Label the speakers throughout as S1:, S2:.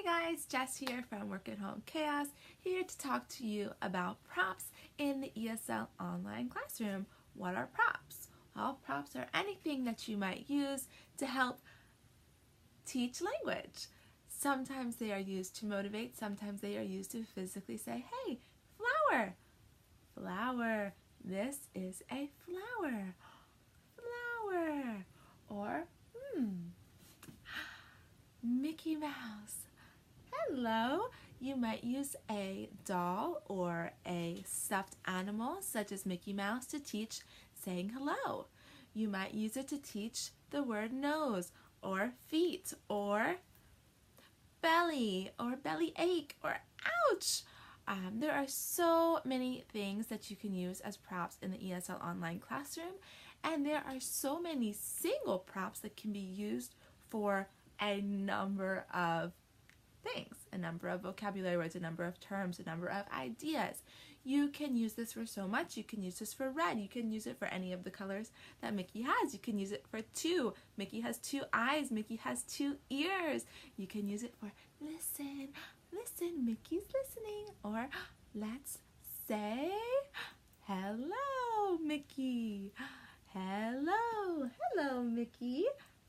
S1: Hi guys, Jess here from Work at Home Chaos, here to talk to you about props in the ESL online classroom. What are props? Well, props are anything that you might use to help teach language. Sometimes they are used to motivate, sometimes they are used to physically say, hey, flower, flower, this is a flower, flower, or Mickey Mouse. Hello! You might use a doll or a stuffed animal such as Mickey Mouse to teach saying hello. You might use it to teach the word nose or feet or belly or belly ache or ouch. There are so many things that you can use as props in the ESL online classroom, and there are so many single props that can be used for a number of things, a number of vocabulary words, a number of terms, a number of ideas. You can use this for so much. You can use this for red. You can use it for any of the colors that Mickey has. You can use it for two. Mickey has two eyes. Mickey has two ears. You can use it for listen, listen, Mickey's listening. Or let's say hello, Mickey. Hello, hello, Mickey.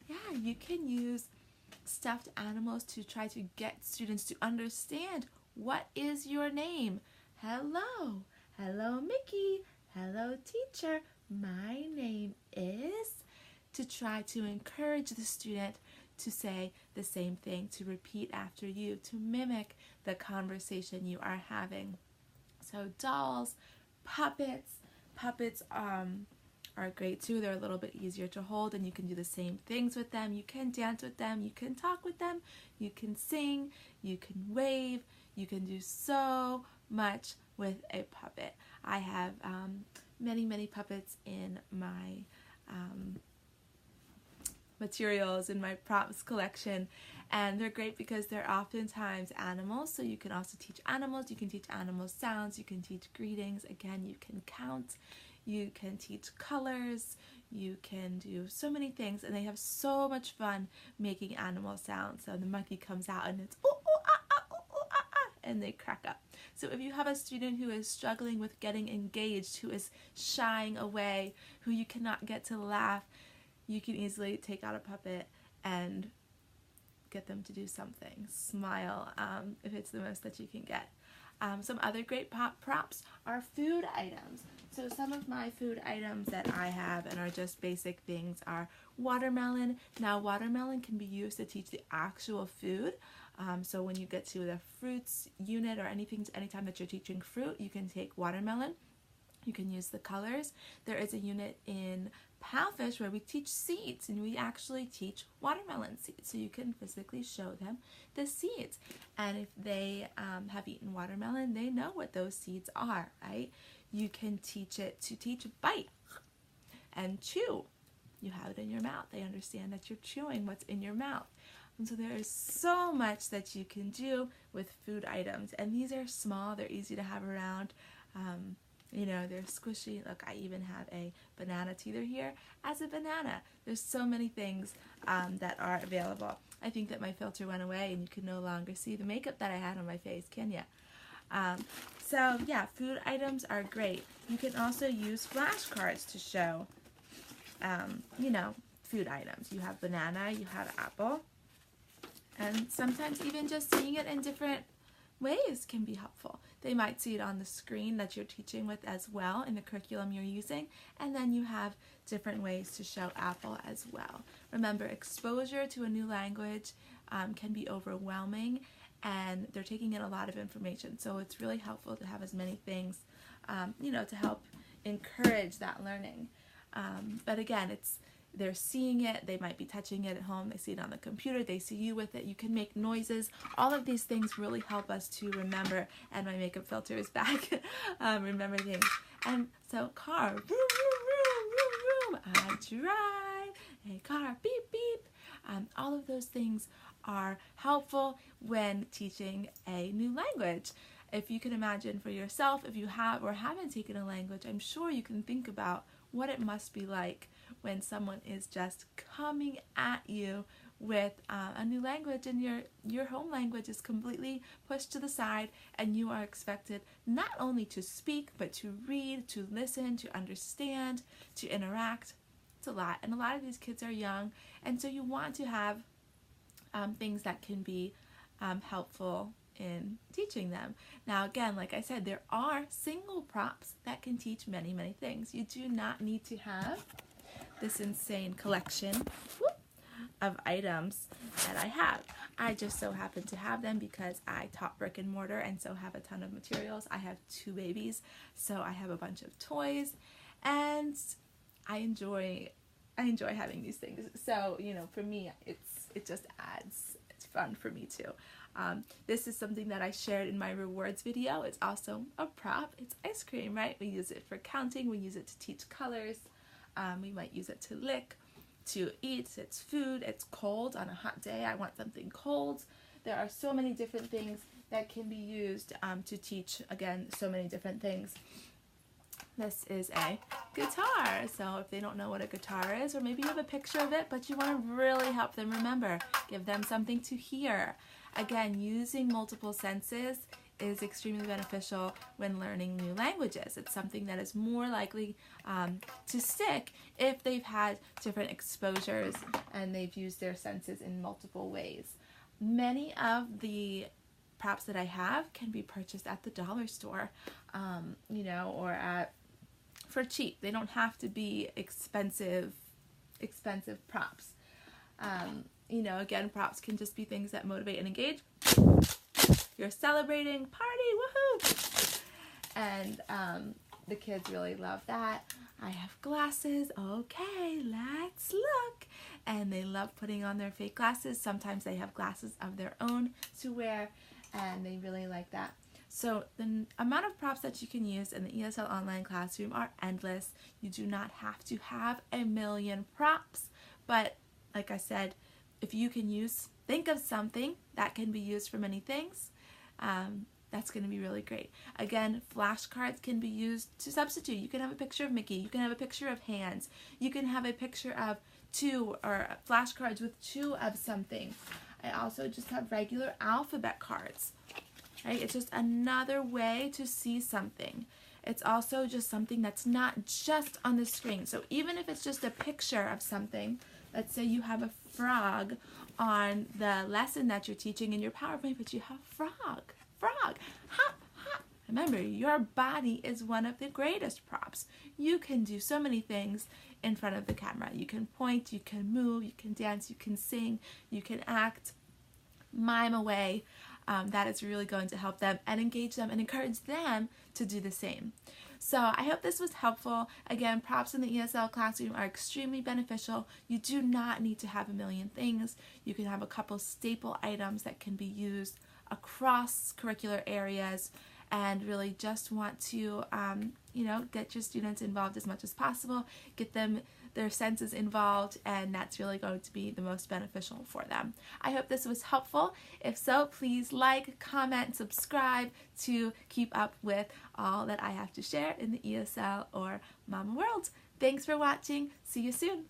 S1: Yeah, you can use stuffed animals to try to get students to understand what is your name. Hello, hello Mickey, hello teacher, my name is, to try to encourage the student to say the same thing, to repeat after you, to mimic the conversation you are having. So dolls, puppets are great too. They're a little bit easier to hold and you can do the same things with them. You can dance with them, you can talk with them, you can sing, you can wave, you can do so much with a puppet. I have many puppets in my materials in my props collection, and they're great because they're oftentimes animals, so you can also teach animals. You can teach animal sounds, you can teach greetings, again you can count, you can teach colors, you can do so many things, and they have so much fun making animal sounds. So the monkey comes out and it's ooh, ooh, ah, ah, ooh, ooh, ah, ah, and they crack up. So if you have a student who is struggling with getting engaged, who is shying away, who you cannot get to laugh, you can easily take out a puppet and get them to do something. Smile, if it's the most that you can get. Some other great props are food items. So some of my food items that I have and are just basic things are watermelon. Now watermelon can be used to teach the actual food. So when you get to the fruits unit or anytime that you're teaching fruit, you can take watermelon. You can use the colors. There is a unit in PalFish where we teach seeds, and we actually teach watermelon seeds. So you can physically show them the seeds. And if they have eaten watermelon, they know what those seeds are, right? You can teach it to teach bite and chew. You have it in your mouth. They understand that you're chewing what's in your mouth. And so there is so much that you can do with food items. And these are small. They're easy to have around. You know, they're squishy. Look, I even have a banana teeter here as a banana. There's so many things that are available. I think that my filter went away and you can no longer see the makeup that I had on my face, can ya? So yeah, food items are great. You can also use flashcards to show, you know, food items. You have banana, you have apple, and sometimes even just seeing it in different ways can be helpful. They might see it on the screen that you're teaching with as well in the curriculum you're using, and then you have different ways to show apple as well. Remember, exposure to a new language can be overwhelming, and they're taking in a lot of information, so it's really helpful to have as many things you know, to help encourage that learning. But again, they're seeing it, they might be touching it at home, they see it on the computer, they see you with it, you can make noises. All of these things really help us to remember, and my makeup filter is back, remember things. And so car, vroom, vroom, vroom, vroom, I drive a car, beep, beep. All of those things are helpful when teaching a new language. If you can imagine for yourself, if you have or haven't taken a language, I'm sure you can think about what it must be like when someone is just coming at you with a new language, and your home language is completely pushed to the side, and you are expected not only to speak, but to read, to listen, to understand, to interact. It's a lot, and a lot of these kids are young, and so you want to have things that can be helpful in teaching them. Now again, like I said, there are single props that can teach many, many things. You do not need to have this insane collection of items that I have. I just so happen to have them because I taught brick and mortar and so have a ton of materials. I have 2 babies, so I have a bunch of toys, and I enjoy having these things. So, you know, for me, it just adds, it's fun for me too. This is something that I shared in my rewards video. It's also a prop. It's ice cream, right? We use it for counting. We use it to teach colors. We might use it to lick, to eat. It's food. It's cold on a hot day. I want something cold. There are so many different things that can be used to teach, again, so many different things. This is a guitar. So if they don't know what a guitar is, or maybe you have a picture of it, but you want to really help them remember, give them something to hear. Again, using multiple senses is extremely beneficial when learning new languages. It's something that is more likely to stick if they've had different exposures and they've used their senses in multiple ways. Many of the props that I have can be purchased at the dollar store, you know, or for cheap. They don't have to be expensive props. You know, again, props can just be things that motivate and engage. You're celebrating, party, woohoo! And the kids really love that. I have glasses. Okay, let's look. And they love putting on their fake glasses. Sometimes they have glasses of their own to wear, and they really like that. So the amount of props that you can use in the ESL online classroom are endless. You do not have to have a million props, but like I said, if you can think of something that can be used for many things, that's going to be really great. Again, flashcards can be used to substitute. You can have a picture of Mickey. You can have a picture of hands. You can have a picture of 2 or flashcards with 2 of something. I also just have regular alphabet cards. Right? It's just another way to see something. It's also just something that's not just on the screen. So even if it's just a picture of something, let's say you have a frog on the lesson that you're teaching in your PowerPoint, but you have frog, hop, hop. Remember, your body is one of the greatest props. You can do so many things in front of the camera. You can point, you can move, you can dance, you can sing, you can act, mime away. That is really going to help them and engage them and encourage them to do the same. So I hope this was helpful. Again, props in the ESL classroom are extremely beneficial. You do not need to have a million things. You can have a couple staple items that can be used across curricular areas, and really just want to, you know, get your students involved as much as possible, get their senses involved, and that's really going to be the most beneficial for them. I hope this was helpful. If so, please like, comment, subscribe to keep up with all that I have to share in the ESL or Mama World. Thanks for watching. See you soon.